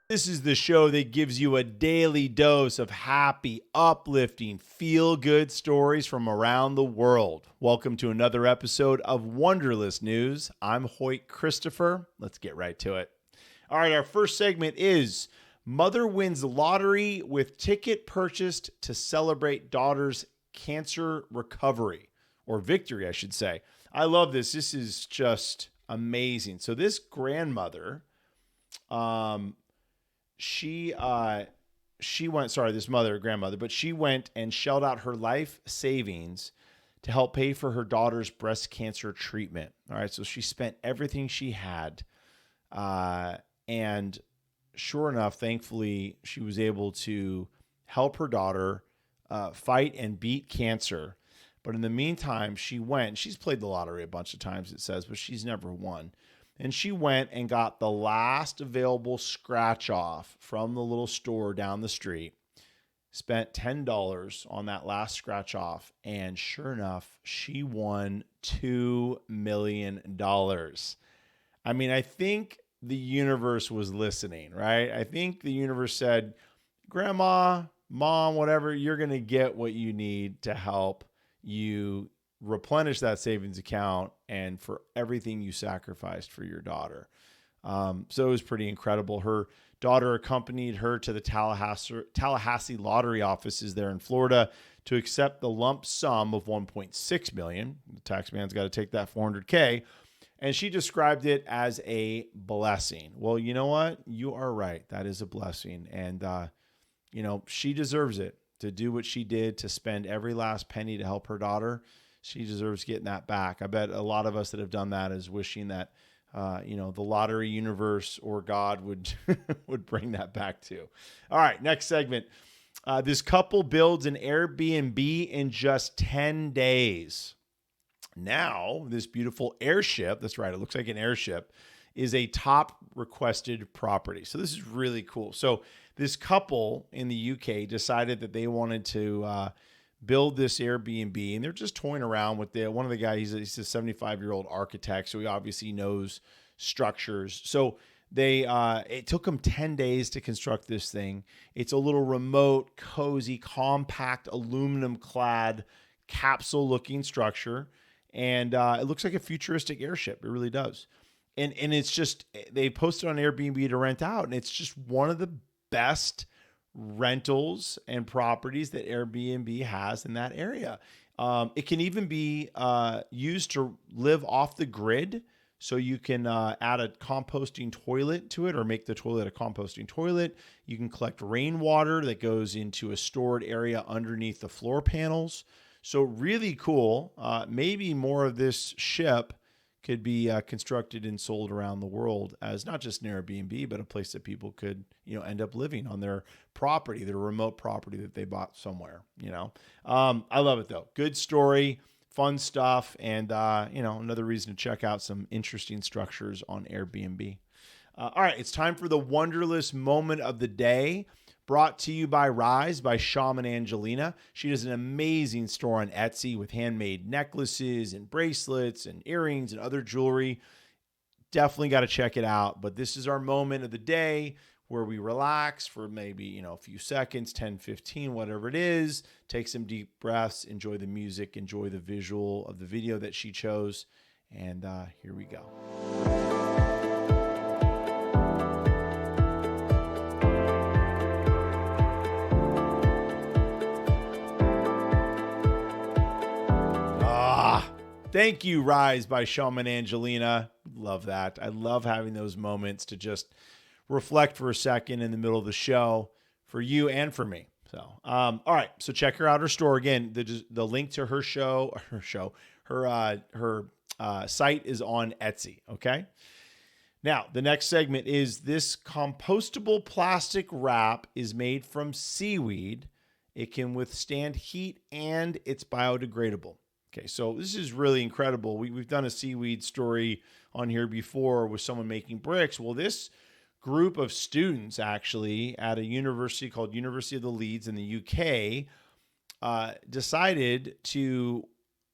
This is the show that gives you a daily dose of happy, uplifting, feel-good stories from around the world. Welcome to another episode of Wonderlous News. I'm Hoyt Christopher. Let's get right to it. All right, our first segment is Mother Wins Lottery with Ticket Purchased to Celebrate Daughter's Cancer Recovery, or Victory, I should say. I love this. This is just amazing. So this grandmother, she went, this grandmother, but she went and shelled out her life savings to help pay for her daughter's breast cancer treatment. All right. So she spent everything she had. And sure enough, thankfully, she was able to help her daughter fight and beat cancer. But in the meantime, she's played the lottery a bunch of times, it says, but she's never won. And she went and got the last available scratch off from the little store down the street, spent $10 on that last scratch off. And sure enough, she won $2 million. I mean, I think the universe was listening, right? I think the universe said, Grandma, Mom, whatever, you're going to get what you need to help you replenish that savings account and for everything you sacrificed for your daughter. So it was pretty incredible. Her daughter accompanied her to the Tallahassee lottery offices there in Florida to accept the lump sum of $1.6 million. The tax man's got to take that $400K. And she described it as a blessing. Well, you know what? You are right. That is a blessing. And, she deserves it to do what she did, to spend every last penny to help her daughter. She deserves getting that back. I bet a lot of us that have done that is wishing that, the lottery universe or God would would bring that back too. All right, next segment. This couple builds an Airbnb in just 10 days. Now, this beautiful airship, that's right, it looks like an airship, is a top requested property. So this is really cool. So this couple in the UK decided that they wanted to build this Airbnb, and they're just toying around with one of the guys. He's a 75-year-old architect, so he obviously knows structures. So it took them 10 days to construct this thing. It's a little remote, cozy, compact, aluminum-clad, capsule-looking structure, and it looks like a futuristic airship. It really does. And it's just, they posted on Airbnb to rent out, and it's just one of the best rentals and properties that Airbnb has in that area. It can even be used to live off the grid. So you can add a composting toilet to it, or make the toilet a composting toilet. You can collect rainwater that goes into a stored area underneath the floor panels. So really cool. Maybe more of this ship could be constructed and sold around the world as not just an Airbnb, but a place that people could, end up living on their property, their remote property that they bought somewhere, I love it though. Good story, fun stuff. And, another reason to check out some interesting structures on Airbnb. All right. It's time for the Wonderless moment of the day, brought to you by Rise by Shaman Angelina. She does an amazing store on Etsy with handmade necklaces and bracelets and earrings and other jewelry. Definitely got to check it out. But this is our moment of the day where we relax for maybe, a few seconds, 10, 15, whatever it is. Take some deep breaths, enjoy the music, enjoy the visual of the video that she chose. And here we go. Thank you, Rise by Shaman Angelina. Love that. I love having those moments to just reflect for a second in the middle of the show for you and for me. So, all right. So check her out. Her store again. The link to her site is on Etsy. Okay. Now, the next segment is this compostable plastic wrap is made from seaweed. It can withstand heat and it's biodegradable. Okay, so this is really incredible. We've done a seaweed story on here before with someone making bricks. Well, this group of students actually at a university called University of the Leeds in the UK decided to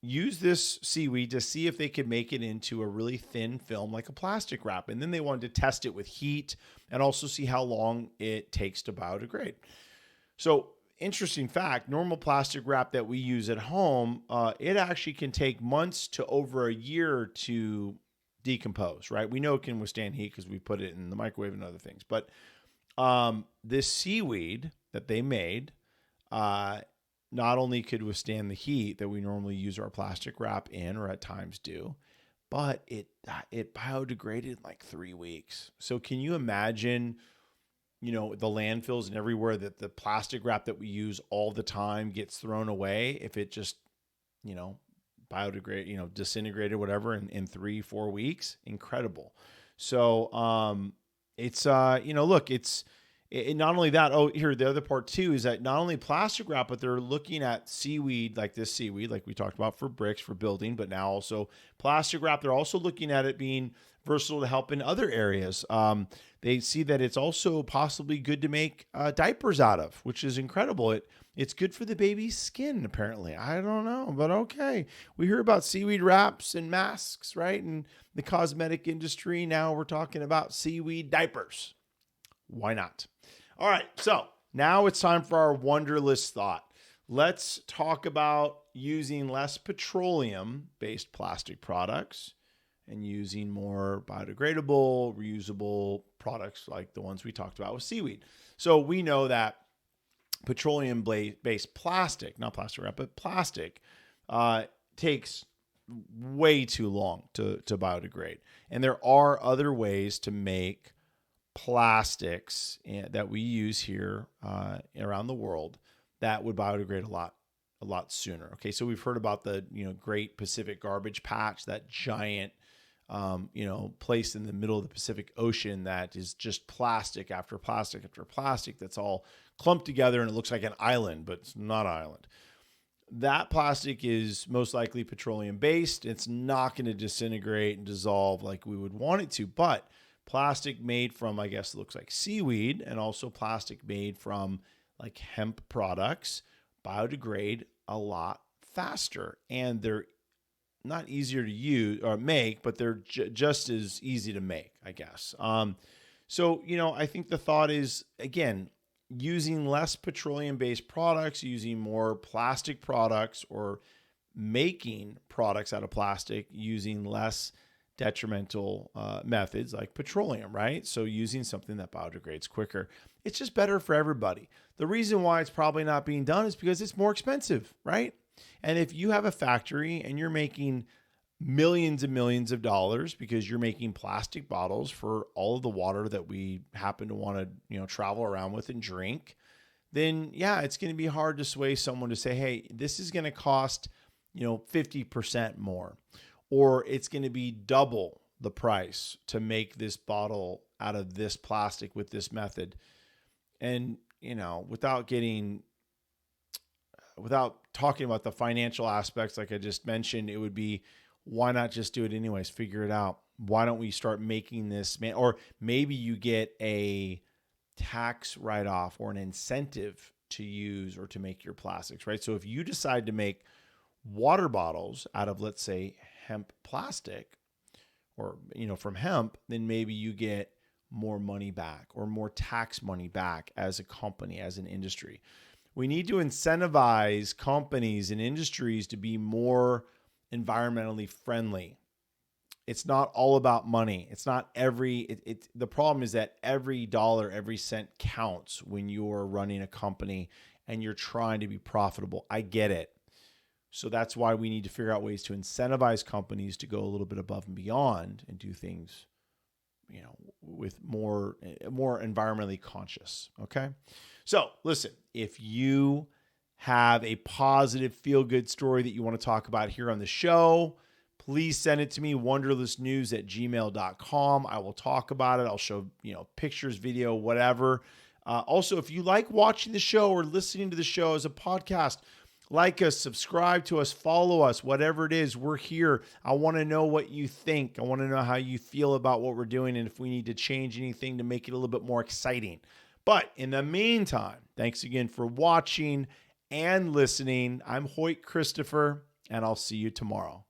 use this seaweed to see if they could make it into a really thin film like a plastic wrap. And then they wanted to test it with heat and also see how long it takes to biodegrade. So, interesting fact, normal plastic wrap that we use at home, it actually can take months to over a year to decompose, right? We know it can withstand heat because we put it in the microwave and other things. But this seaweed that they made not only could withstand the heat that we normally use our plastic wrap in, or at times do, but it biodegraded in like 3 weeks. So can you imagine, the landfills and everywhere that the plastic wrap that we use all the time gets thrown away if it just, biodegrade, disintegrated, whatever, in 3-4 weeks? Incredible. So it's look, it not only that. Oh, here, the other part too is that not only plastic wrap, but they're looking at seaweed, like this seaweed, like we talked about for bricks, for building, but now also plastic wrap. They're also looking at it being versatile to help in other areas. They see that it's also possibly good to make diapers out of, which is incredible. It's good for the baby's skin, apparently. I don't know, but okay. We hear about seaweed wraps and masks, right? And the cosmetic industry. Now we're talking about seaweed diapers. Why not? All right, so now it's time for our Wonderlous thought. Let's talk about using less petroleum-based plastic products and using more biodegradable, reusable products like the ones we talked about with seaweed. So we know that petroleum-based plastic, not plastic wrap, but plastic, takes way too long to biodegrade. And there are other ways to make plastics that we use here around the world that would biodegrade a lot sooner. Okay, so we've heard about the Great Pacific Garbage Patch, that giant place in the middle of the Pacific Ocean that is just plastic after plastic after plastic that's all clumped together and it looks like an island, but it's not an island. That plastic is most likely petroleum based. It's not going to disintegrate and dissolve like we would want it to, but plastic made from, I guess it looks like seaweed, and also plastic made from like hemp products biodegrade a lot faster. And they're not easier to use or make, but they're just as easy to make, I guess. So, I think the thought is, again, using less petroleum-based products, using more plastic products, or making products out of plastic using less detrimental methods like petroleum, right? So using something that biodegrades quicker. It's just better for everybody. The reason why it's probably not being done is because it's more expensive, right? And if you have a factory and you're making millions and millions of dollars because you're making plastic bottles for all of the water that we happen to want to, travel around with and drink, then yeah, it's going to be hard to sway someone to say, hey, this is going to cost, 50% more. Or it's going to be double the price to make this bottle out of this plastic with this method. And, without talking about the financial aspects, like I just mentioned, it would be, why not just do it anyways? Figure it out. Why don't we start making this, or maybe you get a tax write-off or an incentive to use or to make your plastics, right? So if you decide to make water bottles out of, let's say, hemp plastic, or from hemp, then maybe you get more money back or more tax money back as a company, as an industry. We need to incentivize companies and industries to be more environmentally friendly. It's not all about money. It's not the problem is that every dollar, every cent counts when you're running a company and you're trying to be profitable. I get it. So that's why we need to figure out ways to incentivize companies to go a little bit above and beyond and do things, with more environmentally conscious. Okay. So listen, if you have a positive feel-good story that you want to talk about here on the show, please send it to me, wonderlessnews@gmail.com. I will talk about it. I'll show, pictures, video, whatever. Also, if you like watching the show or listening to the show as a podcast, like us, subscribe to us, follow us, whatever it is, we're here. I want to know what you think. I want to know how you feel about what we're doing and if we need to change anything to make it a little bit more exciting. But in the meantime, thanks again for watching and listening. I'm Hoyt Christopher, and I'll see you tomorrow.